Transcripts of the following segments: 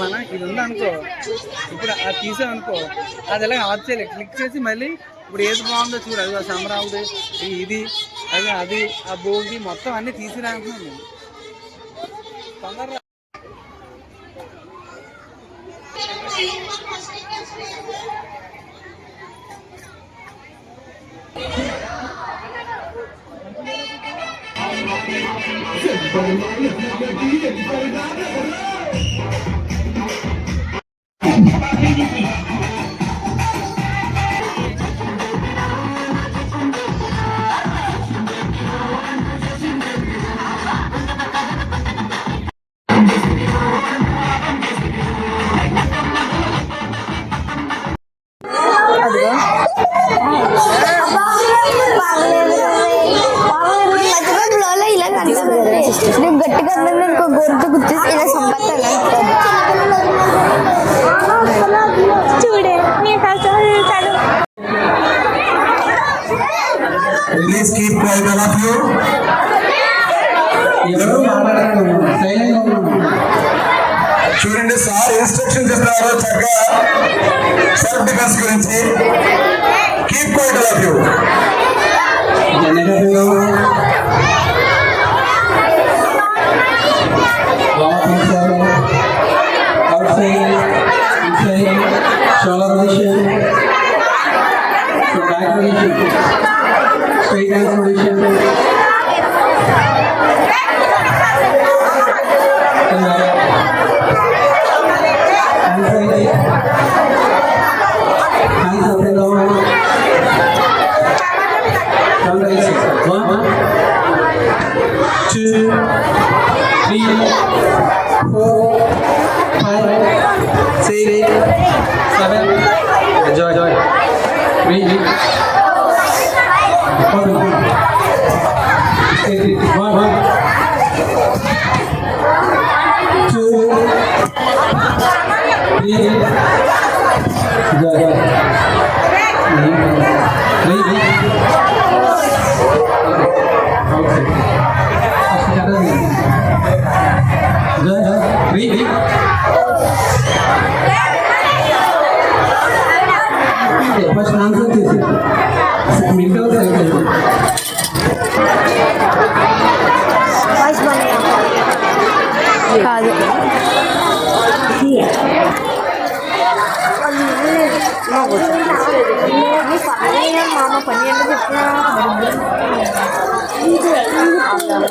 మన ఇది ఉందనుకో, ఇప్పుడు అది తీసామనుకో, అది ఎలా ఆఫ్ చేయాలి, క్లిక్ చేసి మళ్ళీ ఇప్పుడు ఏది బాగుందో చూడు, అది సమరావుది, ఇది అది అది ఆ భోగి మొత్తం అన్నీ తీసిరాకుంటున్నాను నేను తొందరగా. Please keep quiet, all of you. చూడండి సార్ ఇన్స్ట్రక్షన్స్ ఇస్తున్నారు చక్కగా సెల్ఫ్ డిఫెన్స్ గురించి. Keep quiet all of you. shoulder position, so back position, straight hands position, hands up and down, turn the legs. 1, 2, 3, 4, 5, 6, 7, enjoy, breathe, 1, 2, 3, enjoy, first answer చేసి మిగతా కాదు మామ పని అంటే చెప్పిన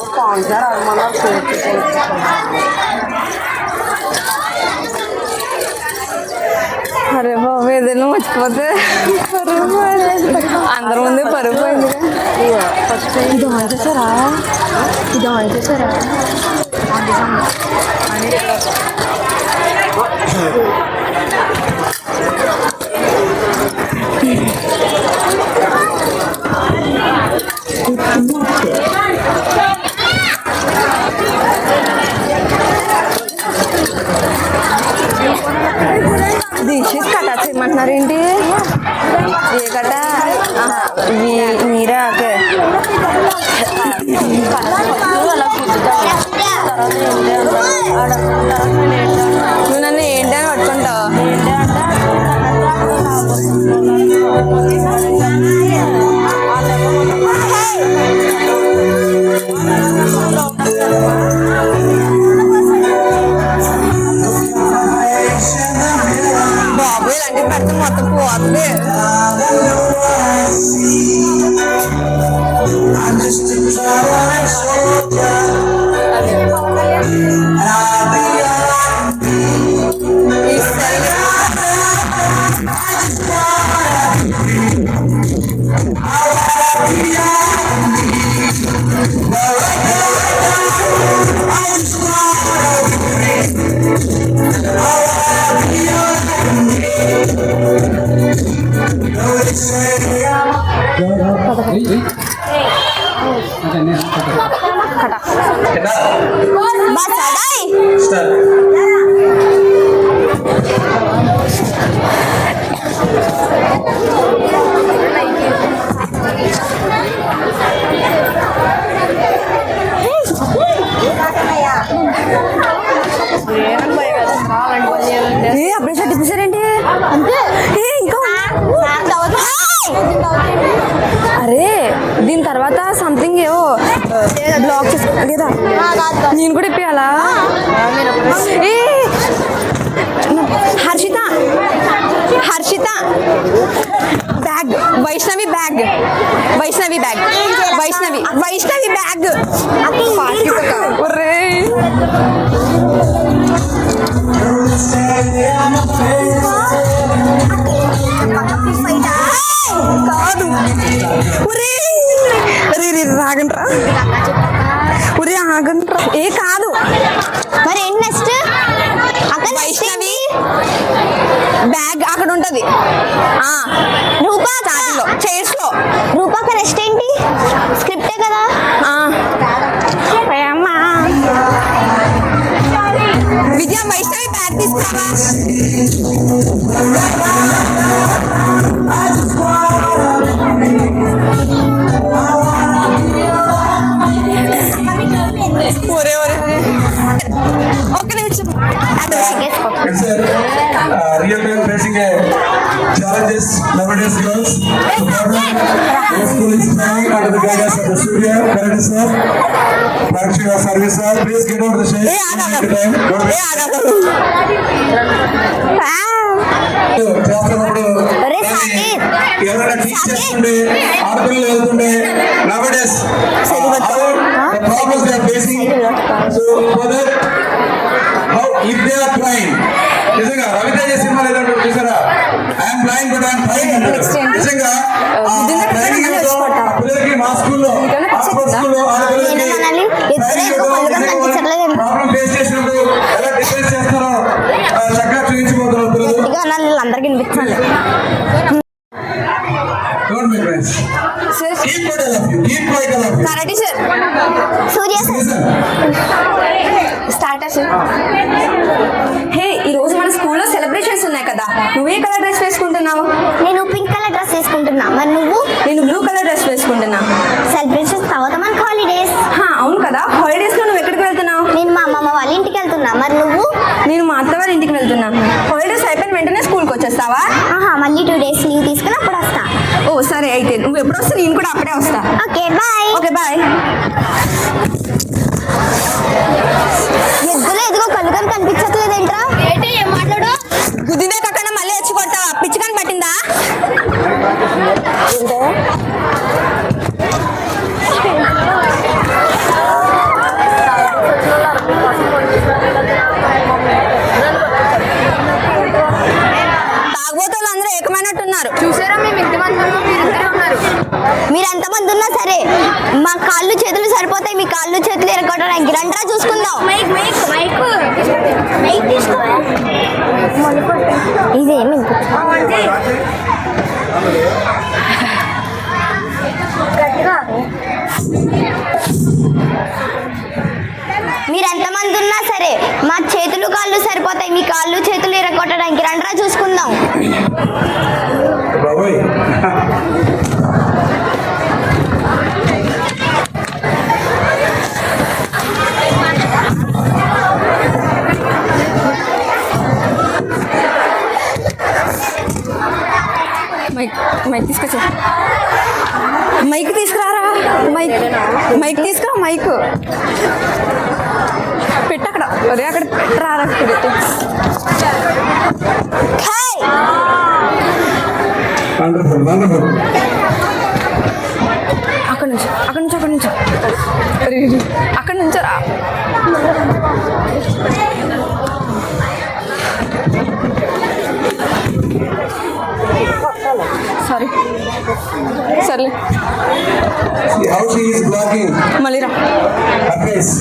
స్పాన్సర్ మన అరే బాబు ఏదైనా మర్చిపోతే పరుగు అందరి ముందే పరుగు పోయింది. ఫస్ట్ ఇది ఆన్ చేశారా, ఇది ఆన్ చేశారా దీక్షిత్ కట చేయమంటున్నారు ఏంటి? ఏ కట మీరా నువ్వు నన్ను ఏంటి అని పట్టుకుంటావు? బాబు ఇలాంటివి పెడితే మొత్తం పోతుంది. అప్పుడే షర్ట్ ఇప్పించారేంటి? ఇంకా అరే దీని తర్వాత సంథింగ్ ఏవో బ్లాక్ చేసుకో లేదా నేను కూడా ఇప్పియాలా? ఏ Harshitha Harshitha bag Vaishnavi bag Vaishnavi bag Vaishnavi Vaishnavi bag ఒరే కాదు ఒరే అరే రాగంట్రా ఒరే ఆగంట్రా ఏ కాదు మరి ఏం నెక్స్ట్ వైష్ణవి బ్యాగ్ అక్కడ ఉంటది రూపా చాటిలో చైర్స్ లో రూపాక నెక్స్ట్ ఏంటి స్క్రిప్టే కదా విజయ వైష్ణవి బ్యాగ్ తీసుకురావా ఒరే ఒరే ఒక్క నిమిషం real time facing challenges nowadays girls. The problem the school is trying under the guidance of the studio. Correct sir. Fraction of service sir. Please get out of the stage. చేస్తున్నప్పుడు ఎవరైనా teach చేస్తుండే ఆడపిల్లలు వెళ్తుండే nowadays how the problems they are facing. So for that how if they are trying నిజంగా Raviteja cinema లేదంటే చూసారా I'm trying but I'm trying అంటారు నిజంగా ట్రైనింగ్ పిల్లలకి మా స్కూల్లో ప్రాబ్లం ఫేస్ చేసినప్పుడు ఎలా డిఫెన్స్ చేస్తారో చక్కగా చూపించబోతున్నారు పిల్లలు అందరికి వినిపించాలి Don't make friends. Keep quiet, I love you. Keep quiet, I love you. Karate sir Surya Listen. Starter sir హే ఈ రోజు మన స్కూల్లో సెలబ్రేషన్స్ ఉన్నాయి కదా నువ్వే కలర్ డ్రెస్ వేసుకుంటున్నావు? నేను పింక్ కలర్ డ్రెస్ వేసుకుంటున్నా మరి నువ్వు? నేను బ్లూ కలర్ డ్రెస్ వేసుకుంటున్నా. సెలబ్రేషన్స్ తర్వాత మనకు హాలిడేస్. అవును కదా హాలిడేస్ లో నువ్వు ఎక్కడికి వెళ్తున్నావు? నేను మా అమ్మమ్మ వాళ్ళ ఇంటికి వెళ్తున్నా మరి నువ్వు? నేను మా అత్త వాళ్ళ ఇంటికి వెళ్తున్నా. హాలిడేస్ అయిపోయిన వెంటనే స్కూల్కి వచ్చేస్తావా? మళ్ళీ 2 days లీవ్ తీసుకుని అప్పుడు వస్తా. ఓ సరే అయితే నువ్వు ఎప్పుడు వస్తే నేను కూడా అప్పుడే వస్తా. Okay bye. Okay bye. ఎద్దులో ఎదుగో కళ్ళుగా కనిపించట్లేదేంట్రా? ఏంటి ఏం మాట్లాడు? గుద్దినే కాకుండా మళ్ళీ వచ్చి కొడతావా? పిచ్చికాని పట్టిందా? తాగుబోతులు అందరూ ఏకమైనట్టున్నారు. చూసారా మేము ఎంతమంది ఉన్నారు? మీరు ఎంతమంది ఉన్నా సరే మా కాళ్ళు చేతులు సరిపోతాయి. మీ కాళ్ళు చేతులు ఎరగొట్టడానికి రండ్రా చూసుకుందాం. ఇదేమి మీరు ఎంతమంది ఉన్నా సరే మా చేతులు కాళ్ళు సరిపోతాయి. మీ కాళ్ళు చేతులు ఎరగొట్టడానికి రండ్రా చూసుకుందాం. తీసుకురారా మైక్ మైక్ తీసుకురా మైక్ పెట్టు అక్కడ ఒరే అక్కడ రారా పెట్టు వండర్ఫుల్ వండర్ఫుల్ అక్కడ నుంచి అక్కడ నుంచి రా సారీ సర్లే how she is blocking మళ్ళీ రా her face.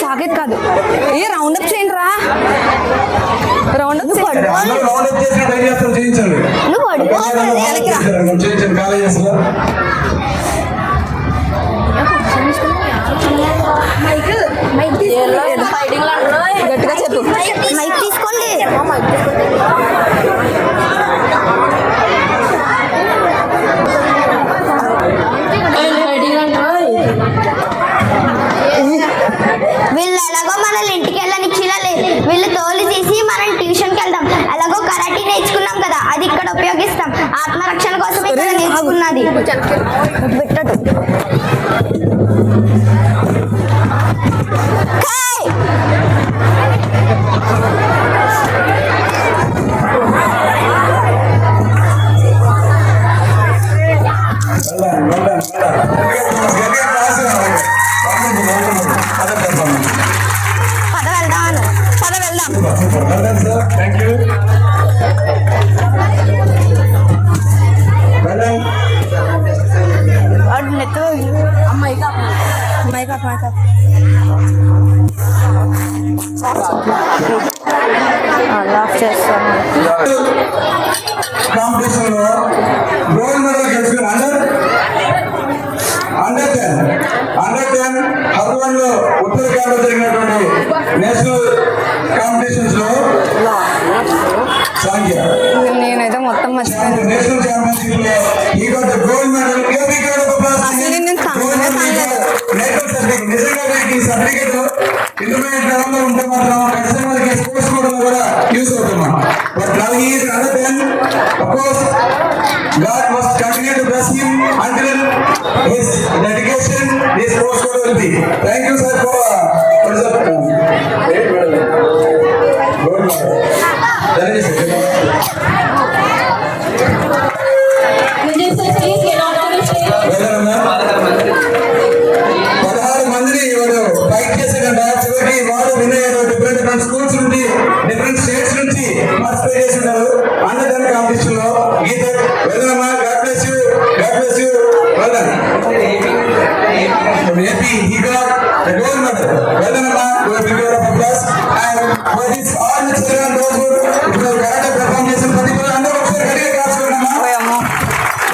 సాగేది కాదు ఏ రౌండ్ అప్ చేయండి రా రౌండ్ అప్ అందరూ రౌండ్ అప్ చేసిన ట్రై చేస్తాం చేయించండి నువ్వు పడుకో. చేయించండి కాలేజెస్ లో గట్టిగా చెప్పు మైక్ తీసుకోండి. వీళ్ళు ఎలాగో మనల్ని ఇంటికి వెళ్ళనిచ్చినలే, వీళ్ళు తోలు తీసి మనం ట్యూషన్కి వెళ్దాం. ఎలాగో కరాటీ నేర్చుకున్నాం కదా, అది ఇక్కడ ఉపయోగిస్తాం. ఆత్మరక్షణ కోసం ఇక్కడ నేర్చుకున్నది. పెట్టదు పద వెళ్దాం. థ్యాంక్ యూ కాంపిటీషన్ లో గోల్డ్ మెడల్ గెలుచుకుని అండర్ 10 హర్వన్ లో ఉత్తరాఖండ్ లో జరిగినటువంటి నేషనల్ కాంపిటీషన్స్ లో సాంఖ్య నేనైతే మొత్తం మర్చిపోయాను నేషనల్ ఛాంపియన్షిప్ లో ఈ గోట్ ద గోల్డ్ మెడల్ నిజంగా ఈ సర్టిఫికేట్ ఇంటర్మీడియట్ లెవెల్ లో ఉంటే మాత్రం ఖచ్చితంగా మనకి స్పోర్ట్స్ కోటలో కూడా యూస్ అవుతున్నాం. But now he is under 10. Of course, God must continue to bless him until his dedication, his sports quota will be. Thank you, sir, for what is that? Great medal. Gold medal. That is it. Different schools నుండి different states నుంచి participate చేసి ఉన్నారు. అన్నదాన competition లో గీత వెళ్దామా. God bless you well done. AP he got the gold medal. వెళ్దామా. We will give a applause and for this all the children those who ఇప్పుడు karate perform చేసిన ప్రతి ఒక్కరు అందరూ ఒకసారి గట్టిగా క్లాప్స్ కొడదామా.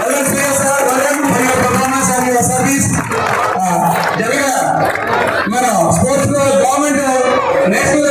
Well done Shreyas sir, well done for your performance and your service. జరగా మన స్పోర్ట్స్ లో గవర్నమెంట్ నేషనల్